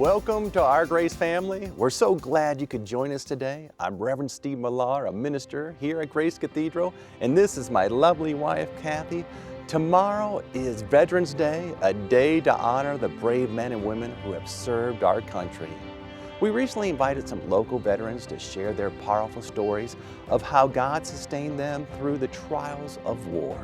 Welcome to Our Grace family. We're so glad you could join us today. I'm Reverend Steve Millar, a minister here at Grace Cathedral, and this is my lovely wife, Kathy. Tomorrow is Veterans Day, a day to honor the brave men and women who have served our country. We recently invited some local veterans to share their powerful stories of how God sustained them through the trials of war.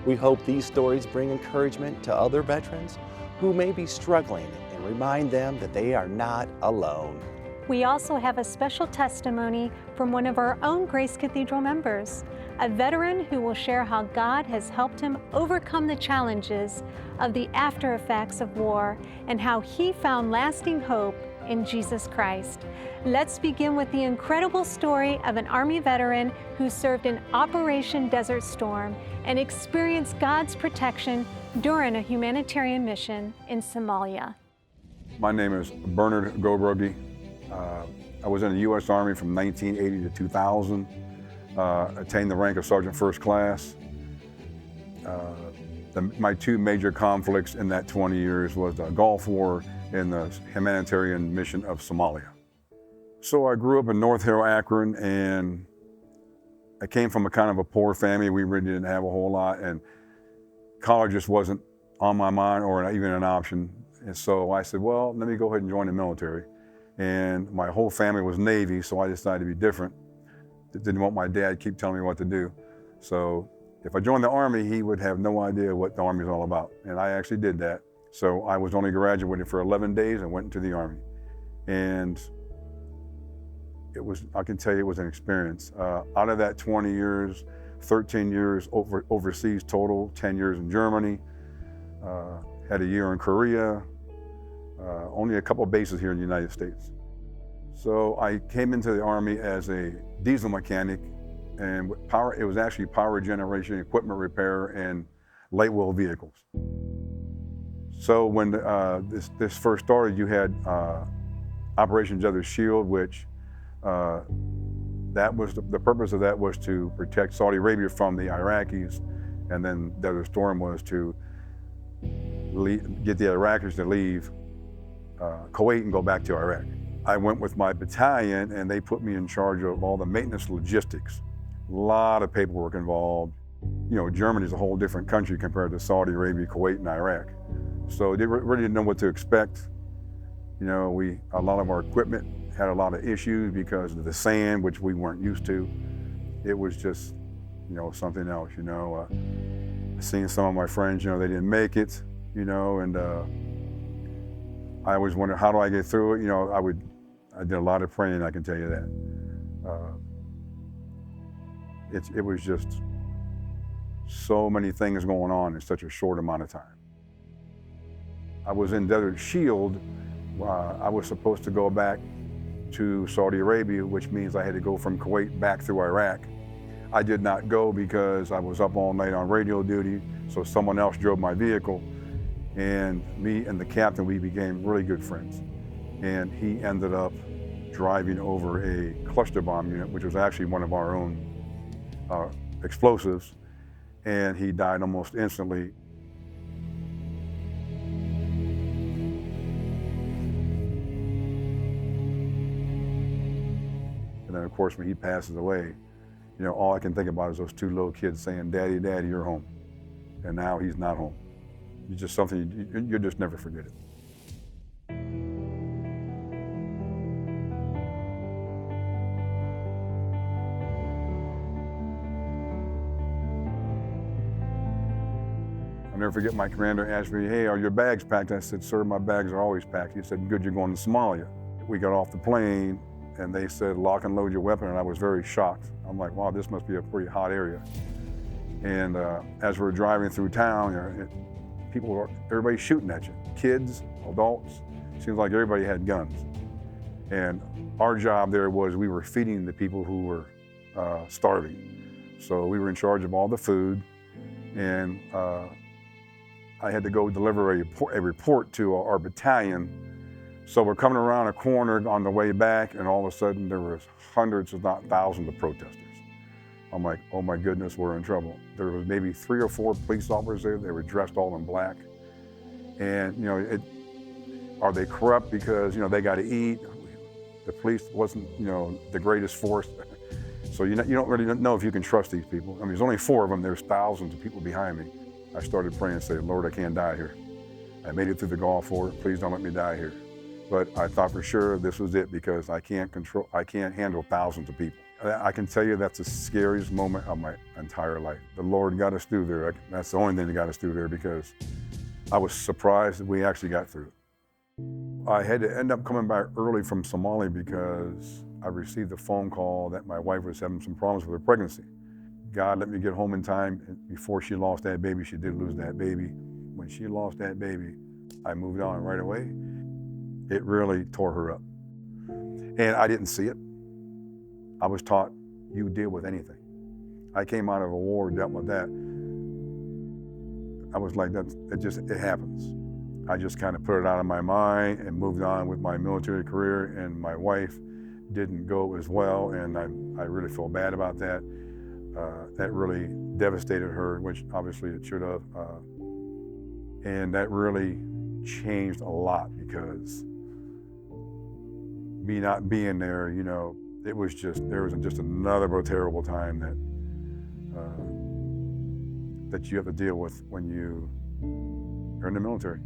We hope these stories bring encouragement to other veterans who may be struggling and remind them that they are not alone. We also have a special testimony from one of our own Grace Cathedral members, a veteran who will share how God has helped him overcome the challenges of the after effects of war and how he found lasting hope in Jesus Christ. Let's begin with the incredible story of an Army veteran who served in Operation Desert Storm and experienced God's protection during a humanitarian mission in Somalia. My name is Bernard Gobrugge. I was in the U.S. Army from 1980 to 2000, attained the rank of Sergeant First Class. My two major conflicts in that 20 years was the Gulf War and the humanitarian mission of Somalia. So I grew up in North Hill, Akron, and I came from a kind of a poor family. We really didn't have a whole lot, and college just wasn't on my mind or even an option. And so I said, well, let me go ahead and join the military. And my whole family was Navy, so I decided to be different. Didn't want my dad keep telling me what to do. So if I joined the Army, he would have no idea what the Army is all about. And I actually did that. So I was only graduated for 11 days and went into the Army. And I can tell you it was an experience. Out of that 20 years, 13 years overseas total, 10 years in Germany, had a year in Korea, only a couple of bases here in the United States. So I came into the Army as a diesel mechanic, and it was actually power generation, equipment repair, and light wheel vehicles. So when this first started, you had Operation Desert Shield, which that was the purpose of that was to protect Saudi Arabia from the Iraqis, and then Desert Storm was to get the Iraqis to leave Kuwait and go back to Iraq. I went with my battalion, and they put me in charge of all the maintenance logistics. A lot of paperwork involved. You know, Germany's a whole different country compared to Saudi Arabia, Kuwait, and Iraq. So they really didn't know what to expect. You know, a lot of our equipment had a lot of issues because of the sand, which we weren't used to. It was just, you know, something else, you know. Seeing some of my friends, you know, they didn't make it, you know, and I always wondered, how do I get through it? You know, I did a lot of praying, I can tell you that. It was just so many things going on in such a short amount of time. I was in Desert Shield. I was supposed to go back to Saudi Arabia, which means I had to go from Kuwait back through Iraq. I did not go because I was up all night on radio duty, so someone else drove my vehicle, and me and the captain, we became really good friends. And he ended up driving over a cluster bomb unit, which was actually one of our own explosives, and he died almost instantly. And then of course, when he passes away, you know, all I can think about is those two little kids saying, "Daddy, Daddy, you're home." And now he's not home. It's just something, you'll just never forget it. I'll never forget my commander asked me, "Hey, are your bags packed?" I said, "Sir, my bags are always packed." He said, "Good, you're going to Somalia." We got off the plane and they said, "Lock and load your weapon," and I was very shocked. I'm like, wow, this must be a pretty hot area. And as we're driving through town, everybody's shooting at you. Kids, adults, seems like everybody had guns. And our job there was we were feeding the people who were starving. So we were in charge of all the food, and I had to go deliver a report to our battalion. So we're coming around a corner on the way back, and all of a sudden there was hundreds, if not thousands, of protesters. I'm like, oh my goodness, we're in trouble. There was maybe 3 or 4 police officers there. They were dressed all in black. And you know, Are they corrupt because, they got to eat? The police wasn't, the greatest force. So you don't really know if you can trust these people. I mean, there's only 4 of them. There's thousands of people behind me. I started praying and saying, Lord, I can't die here. I made it through the Gulf War. Please don't let me die here. But I thought for sure this was it because I can't handle thousands of people. I can tell you that's the scariest moment of my entire life. The Lord got us through there. That's the only thing that got us through there because I was surprised that we actually got through. I had to end up coming back early from Somalia because I received a phone call that my wife was having some problems with her pregnancy. God let me get home in time. Before she lost that baby, she did lose that baby. When she lost that baby, I moved on right away. It really tore her up. And I didn't see it. I was taught, you deal with anything. I came out of a war, dealt with that. I was like, it happens. I just kind of put it out of my mind and moved on with my military career, and my wife didn't go as well, and I really feel bad about that. That really devastated her, which obviously it should have. And that really changed a lot because me not being there, there was just another terrible time that you have to deal with when you are in the military.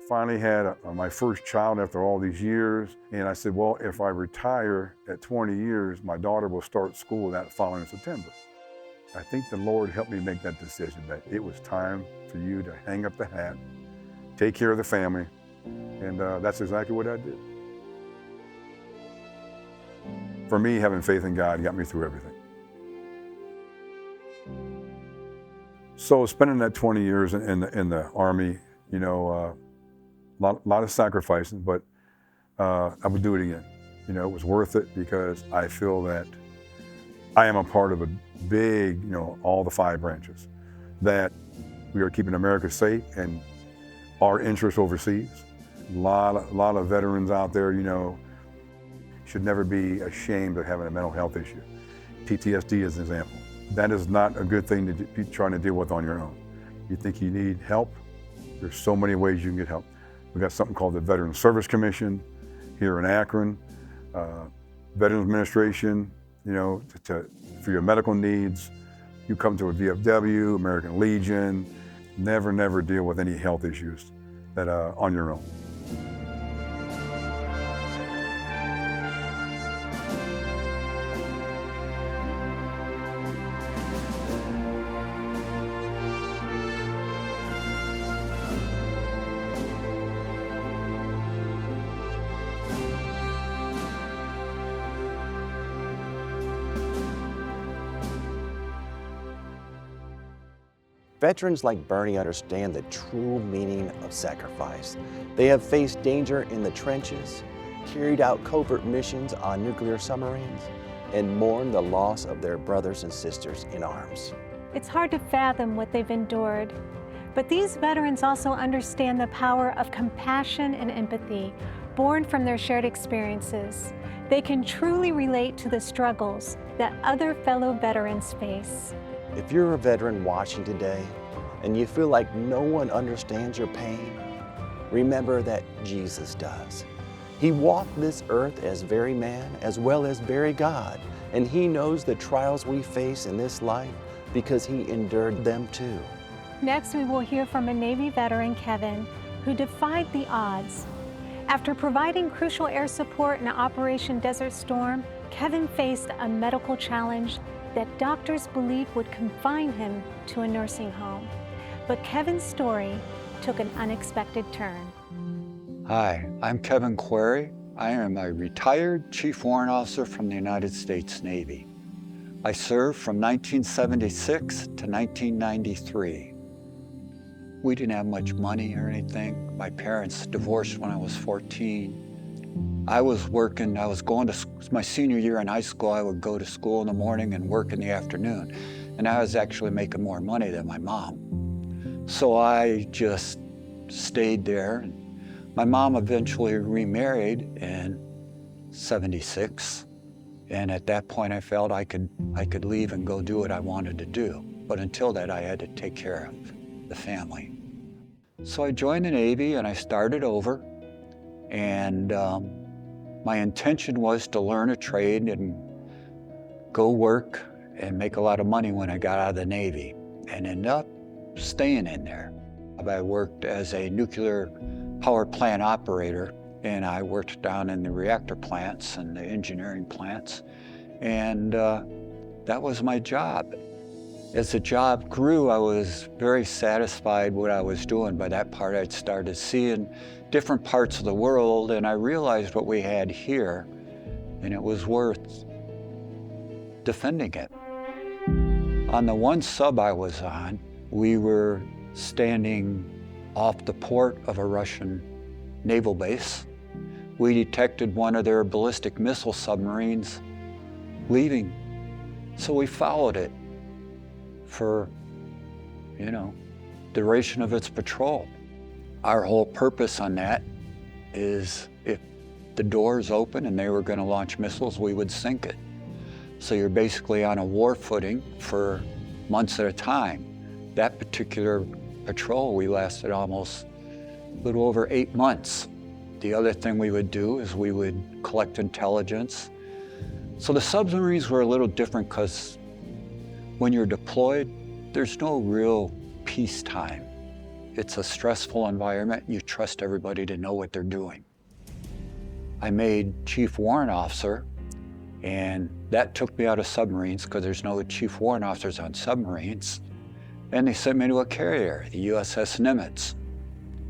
Finally had my first child after all these years, and I said, well, if I retire at 20 years, my daughter will start school that following September. I think the Lord helped me make that decision that it was time for you to hang up the hat, take care of the family, and that's exactly what I did. For me, having faith in God got me through everything. So spending that 20 years in the Army, lot of sacrifices, but I would do it again. It was worth it because I feel that I am a part of a big, all the 5 branches, that we are keeping America safe and our interests overseas. A lot of veterans out there, should never be ashamed of having a mental health issue. PTSD is an example. That is not a good thing to be trying to deal with on your own. You think you need help? There's so many ways you can get help. We've got something called the Veterans Service Commission here in Akron, Veterans Administration, for your medical needs. You come to a VFW, American Legion, never deal with any health issues that on your own. Veterans like Bernie understand the true meaning of sacrifice. They have faced danger in the trenches, carried out covert missions on nuclear submarines, and mourned the loss of their brothers and sisters in arms. It's hard to fathom what they've endured, but these veterans also understand the power of compassion and empathy born from their shared experiences. They can truly relate to the struggles that other fellow veterans face. If you're a veteran watching today and you feel like no one understands your pain, remember that Jesus does. He walked this earth as very man as well as very God, and He knows the trials we face in this life because He endured them too. Next, we will hear from a Navy veteran, Kevin, who defied the odds. After providing crucial air support in Operation Desert Storm, Kevin faced a medical challenge that doctors believed would confine him to a nursing home. But Kevin's story took an unexpected turn. Hi, I'm Kevin Query. I am a retired Chief Warrant Officer from the United States Navy. I served from 1976 to 1993. We didn't have much money or anything. My parents divorced when I was 14. I was going to my senior year in high school. I would go to school in the morning and work in the afternoon. And I was actually making more money than my mom. So I just stayed there. My mom eventually remarried in '76. And at that point, I felt I could leave and go do what I wanted to do. But until that, I had to take care of the family. So I joined the Navy and I started over. And my intention was to learn a trade and go work and make a lot of money when I got out of the Navy, and ended up staying in there. I worked as a nuclear power plant operator, and I worked down in the reactor plants and the engineering plants, and that was my job. As the job grew, I was very satisfied with what I was doing. By that part, I'd started seeing different parts of the world, and I realized what we had here, and it was worth defending it. On the one sub I was on, we were standing off the port of a Russian naval base. We detected one of their ballistic missile submarines leaving, so we followed it for, duration of its patrol. Our whole purpose on that is if the door is open and they were going to launch missiles, we would sink it. So you're basically on a war footing for months at a time. That particular patrol, we lasted almost a little over 8 months. The other thing we would do is we would collect intelligence. So the submarines were a little different because when you're deployed, there's no real peacetime. It's a stressful environment. You trust everybody to know what they're doing. I made Chief Warrant Officer, and that took me out of submarines because there's no chief warrant officers on submarines. And they sent me to a carrier, the USS Nimitz.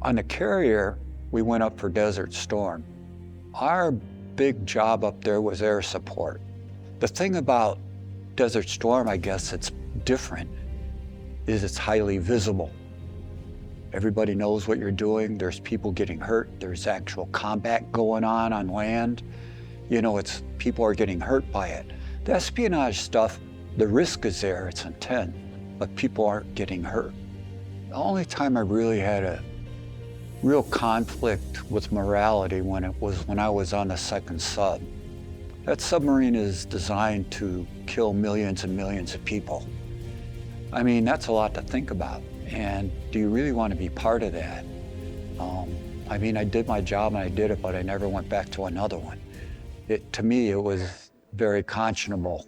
On the carrier, we went up for Desert Storm. Our big job up there was air support. The thing about Desert Storm, I guess it's different, is it's highly visible. Everybody knows what you're doing. There's people getting hurt. There's actual combat going on land. People are getting hurt by it. The espionage stuff, the risk is there, it's intense, but people aren't getting hurt. The only time I really had a real conflict with morality when I was on the second sub. That submarine is designed to kill millions and millions of people. I mean, that's a lot to think about. And do you really want to be part of that? I did my job and I did it, but I never went back to another one. To me, it was very conscionable.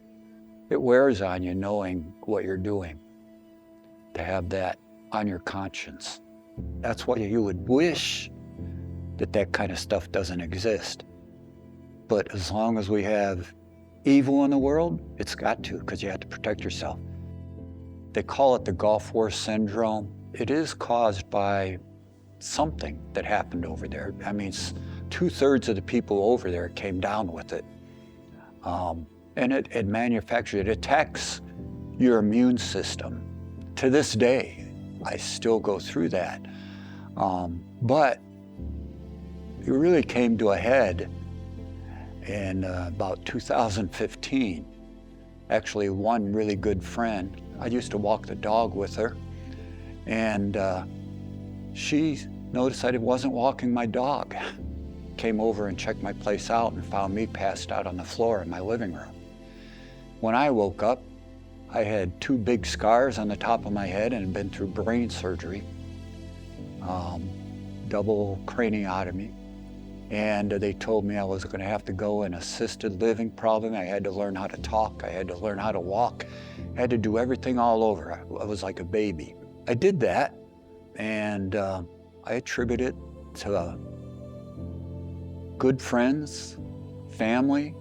It wears on you knowing what you're doing, to have that on your conscience. That's why you would wish that kind of stuff doesn't exist. But as long as we have evil in the world, it's got to, because you have to protect yourself. They call it the Gulf War syndrome. It is caused by something that happened over there. 2/3 of the people over there came down with it. And it manufactures, it attacks your immune system. To this day, I still go through that. But it really came to a head in about 2015. Actually, one really good friend, I used to walk the dog with her, and she noticed I wasn't walking my dog. Came over and checked my place out and found me passed out on the floor in my living room. When I woke up, I had 2 big scars on the top of my head and had been through brain surgery, double craniotomy. And they told me I was going to have to go in assisted living probably. I had to learn how to talk. I had to learn how to walk. I had to do everything all over. I was like a baby. I did that, and I attribute it to good friends, family,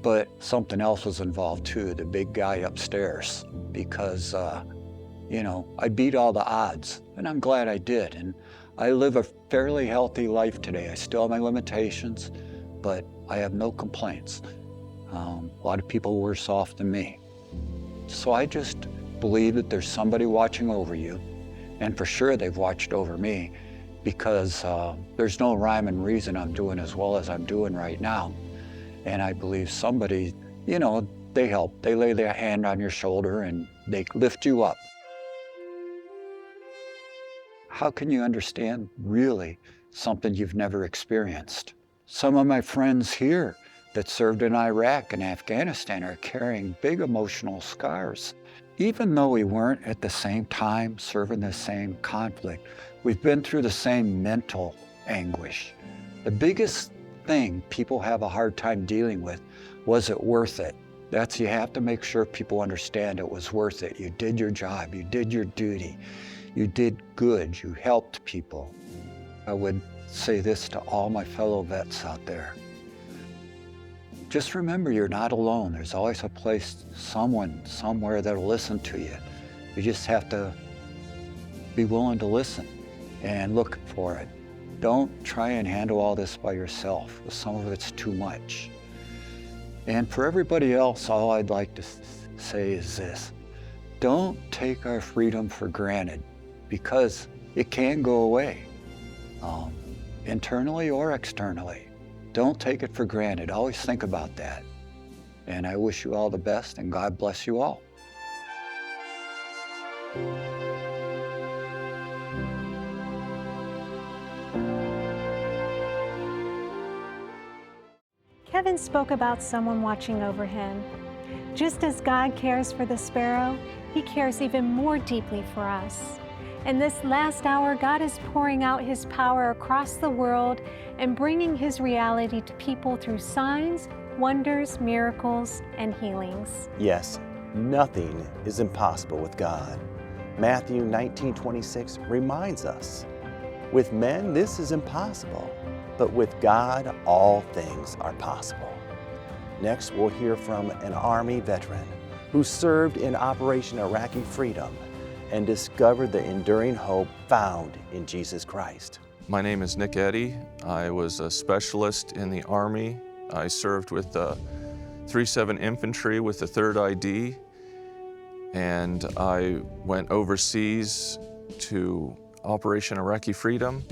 but something else was involved too, the big guy upstairs, because, I beat all the odds, and I'm glad I did. And I live a fairly healthy life today. I still have my limitations, but I have no complaints. A lot of people worse off than me. So I just believe that there's somebody watching over you, and for sure they've watched over me, because there's no rhyme and reason I'm doing as well as I'm doing right now. And I believe somebody, they help. They lay their hand on your shoulder and they lift you up. How can you understand really something you've never experienced? Some of my friends here, that served in Iraq and Afghanistan are carrying big emotional scars. Even though we weren't at the same time serving the same conflict, we've been through the same mental anguish. The biggest thing people have a hard time dealing with, was it worth it? You have to make sure people understand it was worth it. You did your job, you did your duty, you did good, you helped people. I would say this to all my fellow vets out there. Just remember, you're not alone. There's always a place, someone, somewhere that'll listen to you. You just have to be willing to listen and look for it. Don't try and handle all this by yourself. Some of it's too much. And for everybody else, all I'd like to say is this. Don't take our freedom for granted, because it can go away, internally or externally. Don't take it for granted. Always think about that. And I wish you all the best, and God bless you all. Kevin spoke about someone watching over him. Just as God cares for the sparrow, He cares even more deeply for us. In this last hour, God is pouring out His power across the world and bringing His reality to people through signs, wonders, miracles, and healings. Yes, nothing is impossible with God. Matthew 19:26 reminds us, with men this is impossible, but with God all things are possible. Next, we'll hear from an Army veteran who served in Operation Iraqi Freedom and discovered the enduring hope found in Jesus Christ. My name is Nick Eddy. I was a specialist in the Army. I served with the 3-7 Infantry with the 3rd ID, and I went overseas to Operation Iraqi Freedom,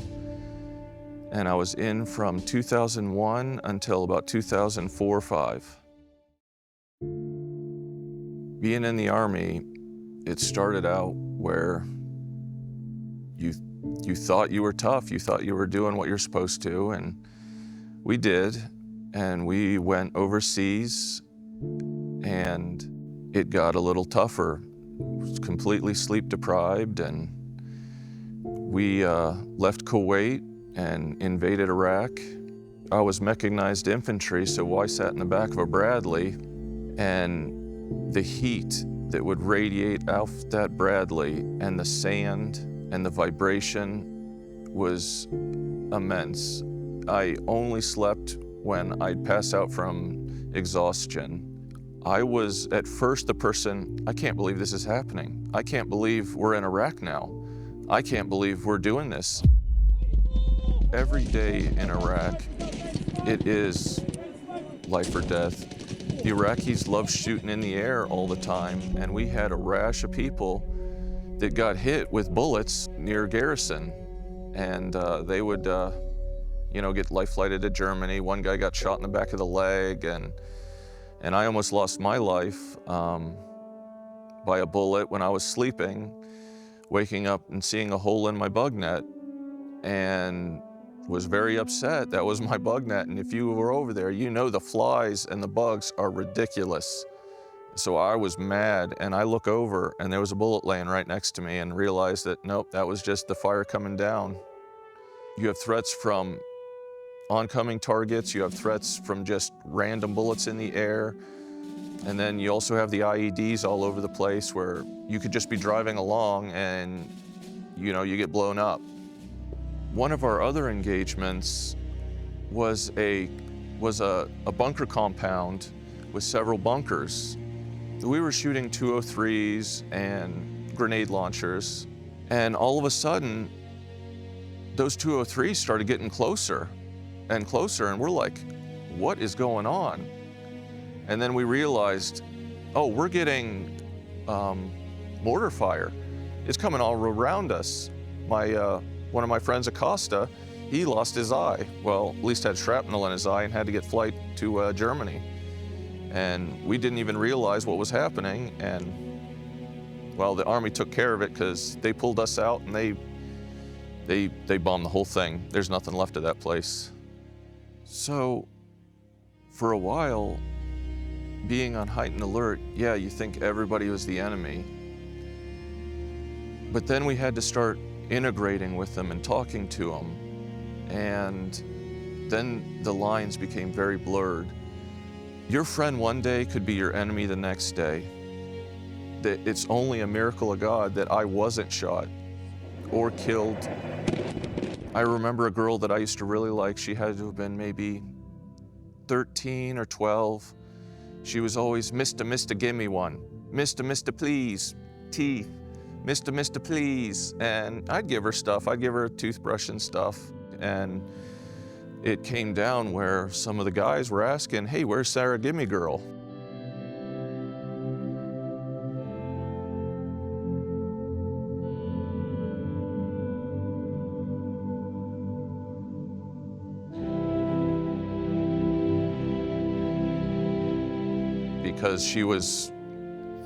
and I was in from 2001 until about 2004-05. Being in the Army, it started out where you thought you were tough, you thought you were doing what you're supposed to, and we did, and we went overseas, and it got a little tougher. I was completely sleep deprived, and we left Kuwait and invaded Iraq. I was mechanized infantry, so I sat in the back of a Bradley, and the heat that would radiate out that Bradley and the sand and the vibration was immense. I only slept when I'd pass out from exhaustion. I was at first the person, I can't believe this is happening. I can't believe we're in Iraq now. I can't believe we're doing this. Every day in Iraq, it is life or death. The Iraqis love shooting in the air all the time, and we had a rash of people that got hit with bullets near Garrison, and they would get life flighted to Germany. One guy got shot in the back of the leg, and I almost lost my life by a bullet when I was sleeping, waking up and seeing a hole in my bug net, and was very upset. That was my bug net, and if you were over there, you know the flies and the bugs are ridiculous. So I was mad, and I look over, and there was a bullet laying right next to me, and realized that, nope, that was just the fire coming down. You have threats from oncoming targets, you have threats from just random bullets in the air, and then you also have the IEDs all over the place where you could just be driving along and you get blown up. One of our other engagements was a bunker compound with several bunkers. We were shooting 203s and grenade launchers, and all of a sudden, those 203s started getting closer and closer, and we're like, what is going on? And then we realized, oh, we're getting mortar fire. It's coming all around us. One of my friends, Acosta, he lost his eye. Well, at least had shrapnel in his eye and had to get flight to Germany. And we didn't even realize what was happening. And well, the Army took care of it because they pulled us out and they bombed the whole thing. There's nothing left of that place. So for a while, being on heightened alert, yeah, you think everybody was the enemy. But then we had to start integrating with them and talking to them. And then the lines became very blurred. Your friend one day could be your enemy the next day. That it's only a miracle of God that I wasn't shot or killed. I remember a girl that I used to really like. She had to have been maybe 13 or 12. She was always, Mr., give me one. Mr., please, teeth. Mr., please. And I'd give her stuff. I'd give her a toothbrush and stuff. And it came down where some of the guys were asking, hey, where's Sarah Gimme Girl? Because she was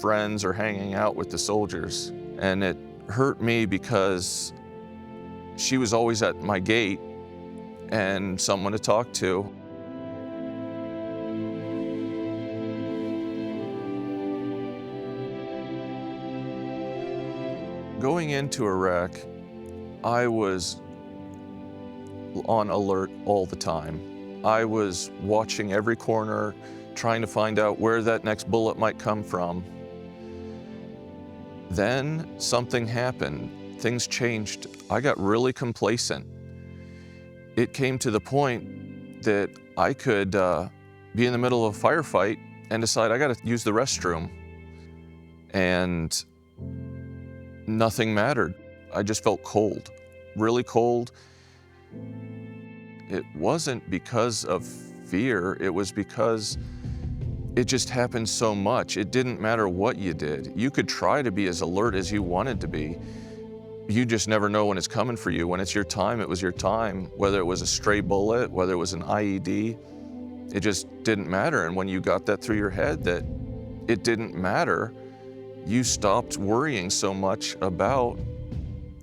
friends or hanging out with the soldiers. And it hurt me because she was always at my gate and someone to talk to. Going into Iraq, I was on alert all the time. I was watching every corner, trying to find out where that next bullet might come from. Then something happened. Things changed. I got really complacent. It came to the point that I could be in the middle of a firefight and decide I got to use the restroom. And nothing mattered. I just felt cold, really cold. It wasn't because of fear, it was because it just happened so much. It didn't matter what you did. You could try to be as alert as you wanted to be. You just never know when it's coming for you. When it's your time, it was your time. Whether it was a stray bullet, whether it was an IED, it just didn't matter. And when you got that through your head that it didn't matter, you stopped worrying so much about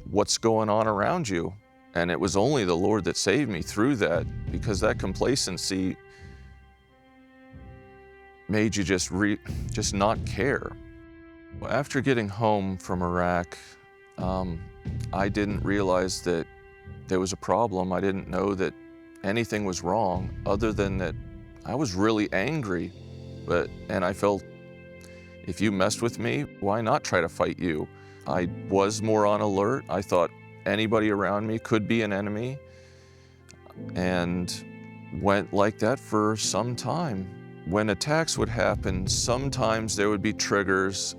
what's going on around you. And it was only the Lord that saved me through that, because that complacency made you just not care. After getting home from Iraq, I didn't realize that there was a problem. I didn't know that anything was wrong, other than that I was really angry. And I felt, if you messed with me, why not try to fight you? I was more on alert. I thought anybody around me could be an enemy, and went like that for some time. When attacks would happen, sometimes there would be triggers.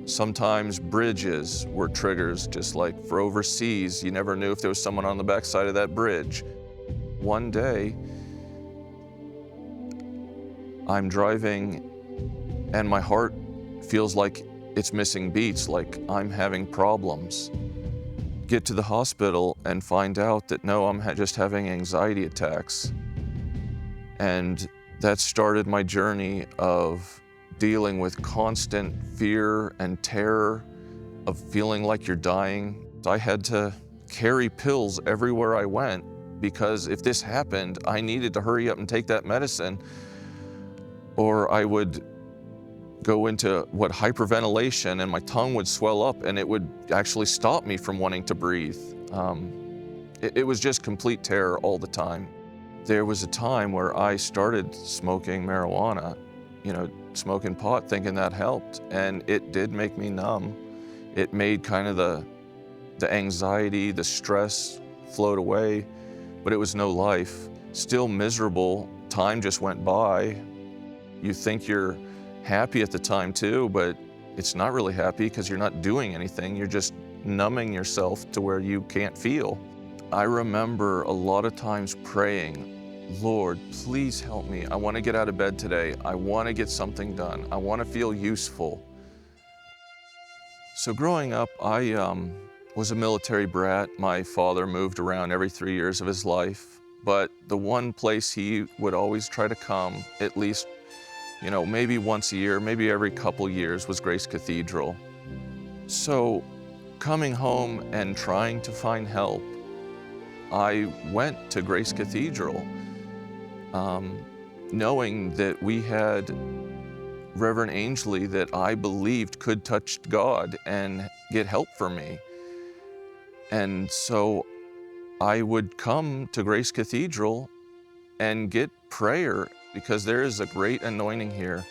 Sometimes bridges were triggers, just like for overseas. You never knew if there was someone on the backside of that bridge. One day, I'm driving and my heart feels like it's missing beats, like I'm having problems. Get to the hospital and find out that no, I'm just having anxiety attacks. And that started my journey of dealing with constant fear and terror of feeling like you're dying. I had to carry pills everywhere I went, because if this happened, I needed to hurry up and take that medicine, or I would go into hyperventilation, and my tongue would swell up and it would actually stop me from wanting to breathe. It was just complete terror all the time. There was a time where I started smoking marijuana, smoking pot, thinking that helped, and it did make me numb. It made kind of the anxiety, the stress float away, but it was no life. Still miserable. Time just went by. You think you're happy at the time too, but it's not really happy because you're not doing anything. You're just numbing yourself to where you can't feel. I remember a lot of times praying, Lord, please help me. I want to get out of bed today. I want to get something done. I want to feel useful. So growing up, I was a military brat. My father moved around every 3 years of his life, but the one place he would always try to come, at least maybe once a year, maybe every couple years, was Grace Cathedral. So coming home and trying to find help, I went to Grace Cathedral. knowing that we had Reverend Ainsley that I believed could touch God and get help for me. And so I would come to Grace Cathedral and get prayer because there is a great anointing here.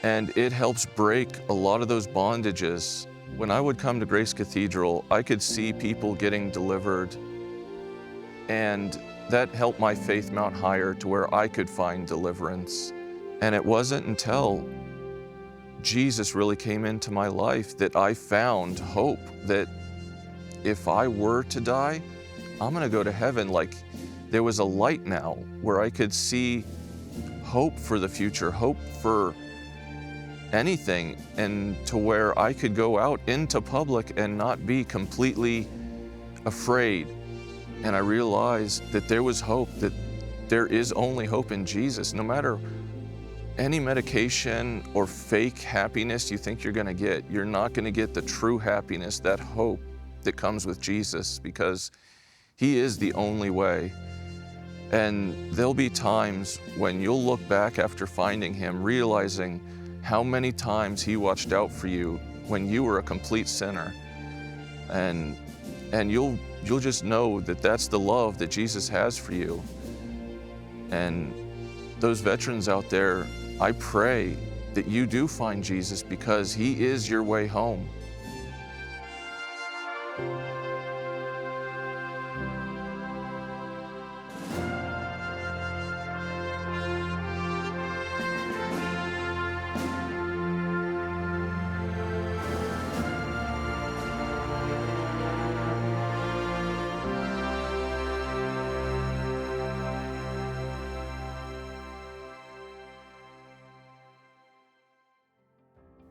And it helps break a lot of those bondages. When I would come to Grace Cathedral, I could see people getting delivered, and that helped my faith mount higher to where I could find deliverance. And it wasn't until Jesus really came into my life that I found hope that if I were to die, I'm gonna go to heaven. Like, there was a light now where I could see hope for the future, hope for anything, and to where I could go out into public and not be completely afraid. And I realized that there was hope, that there is only hope in Jesus. No matter any medication or fake happiness you think you're gonna get, you're not gonna get the true happiness, that hope that comes with Jesus, because He is the only way. And there'll be times when you'll look back after finding Him, realizing how many times He watched out for you when you were a complete sinner. And you'll just know that that's the love that Jesus has for you. And those veterans out there, I pray that you do find Jesus, because He is your way home.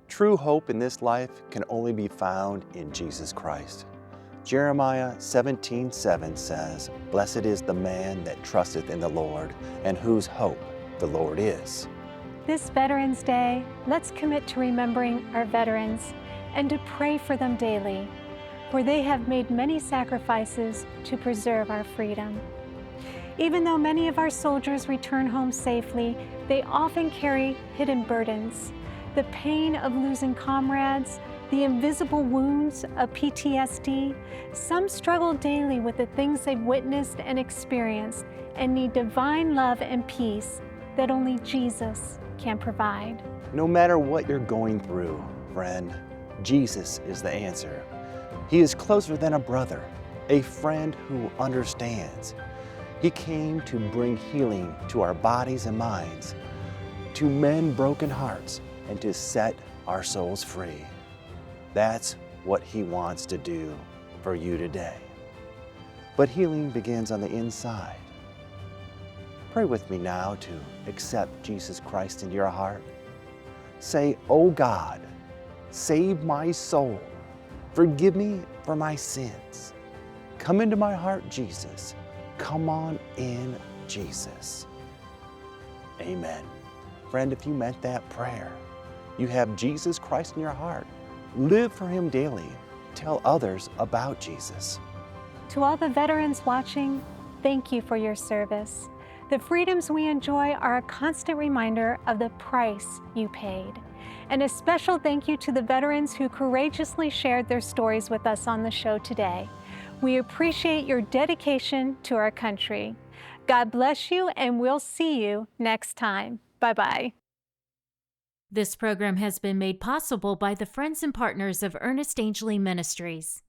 True hope in this life can only be found in Jesus Christ. Jeremiah 17:7 says, "Blessed is the man that trusteth in the Lord, and whose hope the Lord is." This Veterans Day, let's commit to remembering our veterans and to pray for them daily, for they have made many sacrifices to preserve our freedom. Even though many of our soldiers return home safely, they often carry hidden burdens. The pain of losing comrades, the invisible wounds of PTSD. Some struggle daily with the things they've witnessed and experienced and need divine love and peace that only Jesus can provide. No matter what you're going through, friend, Jesus is the answer. He is closer than a brother, a friend who understands. He came to bring healing to our bodies and minds, to mend broken hearts, and to set our souls free. That's what He wants to do for you today. But healing begins on the inside. Pray with me now to accept Jesus Christ into your heart. Say, "Oh God, save my soul. Forgive me for my sins. Come into my heart, Jesus. Come on in, Jesus." Amen. Friend, if you meant that prayer, you have Jesus Christ in your heart. Live for Him daily. Tell others about Jesus. To all the veterans watching, thank you for your service. The freedoms we enjoy are a constant reminder of the price you paid. And a special thank you to the veterans who courageously shared their stories with us on the show today. We appreciate your dedication to our country. God bless you, and we'll see you next time. Bye-bye. This program has been made possible by the friends and partners of Ernest Angley Ministries.